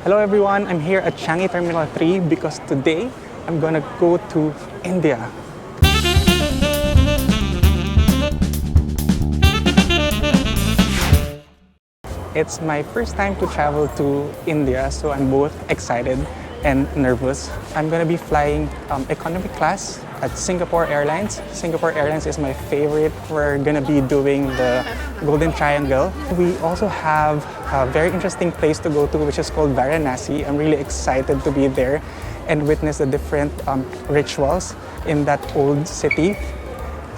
Hello everyone, I'm here at Changi Terminal 3 because today I'm gonna go to India. It's my first time to travel to India, so I'm both excited and nervous. I'm gonna be flying economy class at Singapore Airlines. Singapore Airlines is my favorite. We're gonna be doing the Golden Triangle. We also have a very interesting place to go to, which is called Varanasi. I'm really excited to be there and witness the different rituals in that old city.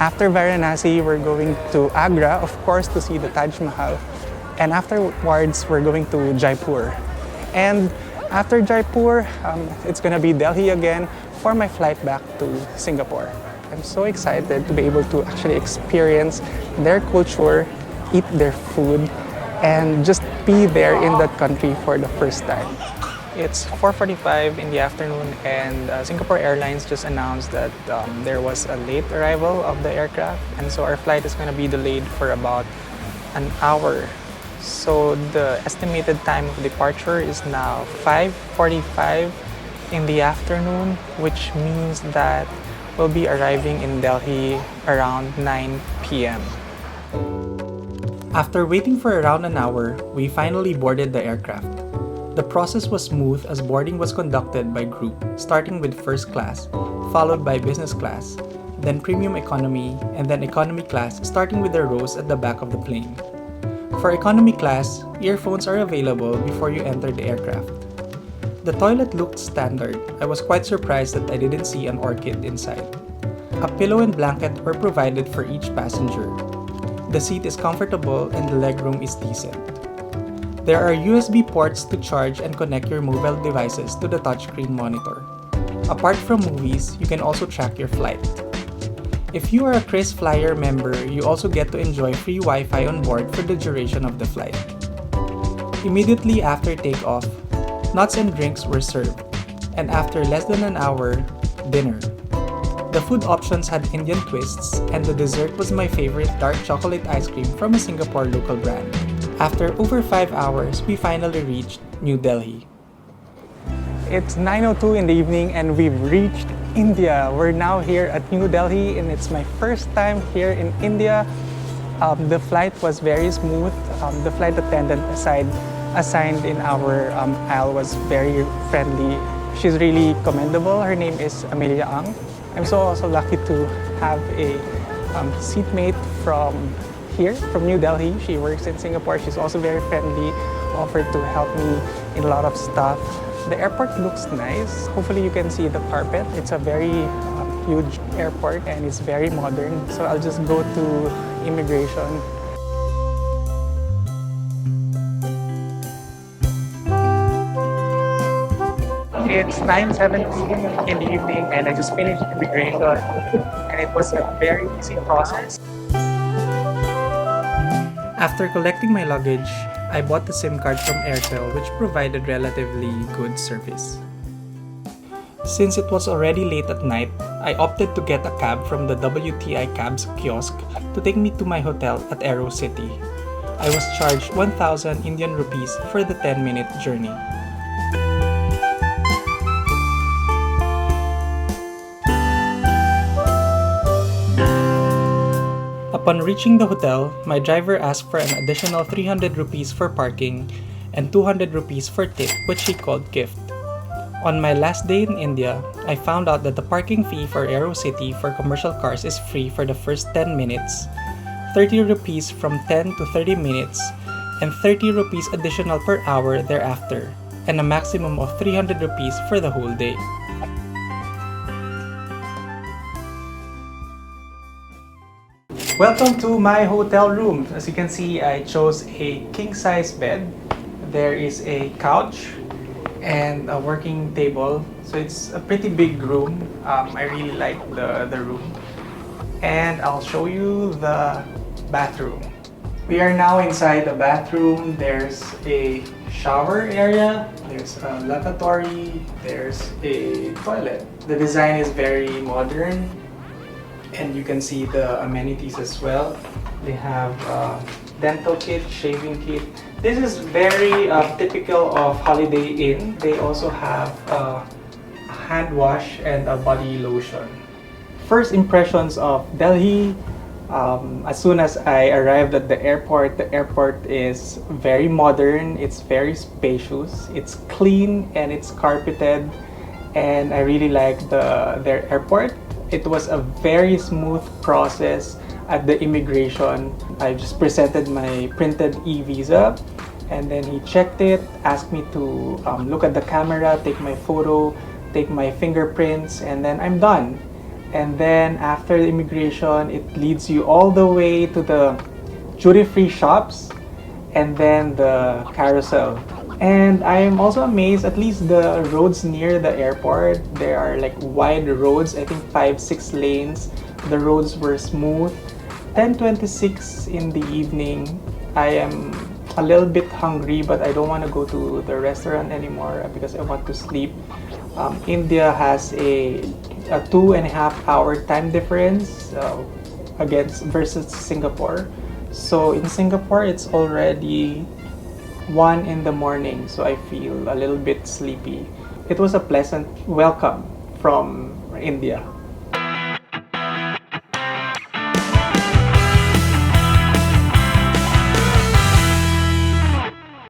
After Varanasi, we're going to Agra, of course, to see the Taj Mahal. And afterwards, we're going to Jaipur. And after Jaipur, it's gonna be Delhi again for my flight back to Singapore. I'm so excited to be able to actually experience their culture, eat their food, and just be there in that country for the first time. It's 4:45 in the afternoon and Singapore Airlines just announced that there was a late arrival of the aircraft, and so our flight is gonna be delayed for about an hour. So the estimated time of departure is now 5:45 in the afternoon, which means that we'll be arriving in Delhi around 9 p.m. After waiting for around an hour, we finally boarded the aircraft. The process was smooth as boarding was conducted by group, starting with first class, followed by business class, then premium economy, and then economy class, starting with the rows at the back of the plane. For economy class, earphones are available before you enter the aircraft. The toilet looked standard. I was quite surprised that I didn't see an orchid inside. A pillow and blanket were provided for each passenger. The seat is comfortable and the legroom is decent. There are USB ports to charge and connect your mobile devices to the touchscreen monitor. Apart from movies, you can also track your flight. If you are a KrisFlyer member, you also get to enjoy free Wi-Fi on board for the duration of the flight. Immediately after takeoff, nuts and drinks were served, and after less than an hour, dinner. The food options had Indian twists, and the dessert was my favorite dark chocolate ice cream from a Singapore local brand. After over 5 hours, we finally reached New Delhi. It's 9:02 in the evening and we've reached India. We're now here at New Delhi and it's my first time here in India. The flight was very smooth. The flight attendant assigned in our aisle was very friendly. She's really commendable. Her name is Amelia Ang. I'm so also lucky to have a seatmate from here, from New Delhi. She works in Singapore. She's also very friendly, offered to help me in a lot of stuff. The airport looks nice. Hopefully you can see the carpet. It's a very huge airport and it's very modern. So I'll just go to immigration. It's 9:17 in the evening and I just finished immigration and it was a very easy process. After collecting my luggage, I bought the SIM card from Airtel, which provided relatively good service. Since it was already late at night, I opted to get a cab from the WTI Cabs kiosk to take me to my hotel at Aerocity. I was charged 1,000 Indian rupees for the 10-minute journey. Upon reaching the hotel, my driver asked for an additional 300 rupees for parking and 200 rupees for tip, which he called gift. On my last day in India, I found out that the parking fee for Aerocity for commercial cars is free for the first 10 minutes, 30 rupees from 10 to 30 minutes, and 30 rupees additional per hour thereafter, and a maximum of 300 rupees for the whole day. Welcome to my hotel room. As you can see, I chose a king-size bed. There is a couch and a working table. So it's a pretty big room. I really like the room. And I'll show you the bathroom. We are now inside the bathroom. There's a shower area, there's a lavatory, there's a toilet. The design is very modern. And you can see the amenities as well. They have dental kit, shaving kit. This is very typical of Holiday Inn. They also have a hand wash and a body lotion. First impressions of Delhi. As soon as I arrived at the airport is very modern, it's very spacious, it's clean and it's carpeted, and I really like their airport. It was a very smooth process at the immigration. I just presented my printed e-visa and then he checked it, asked me to look at the camera, take my photo, take my fingerprints, and then I'm done. And then after the immigration, it leads you all the way to the duty-free shops and then the carousel. And I am also amazed, at least the roads near the airport, there are like wide roads, I think 5-6 lanes. The roads were smooth. 10:26 in the evening, I am a little bit hungry, but I don't want to go to the restaurant anymore because I want to sleep. India has a 2.5-hour time difference versus Singapore. So in Singapore, it's already 1 in the morning, so I feel a little bit sleepy. It was a pleasant welcome from India.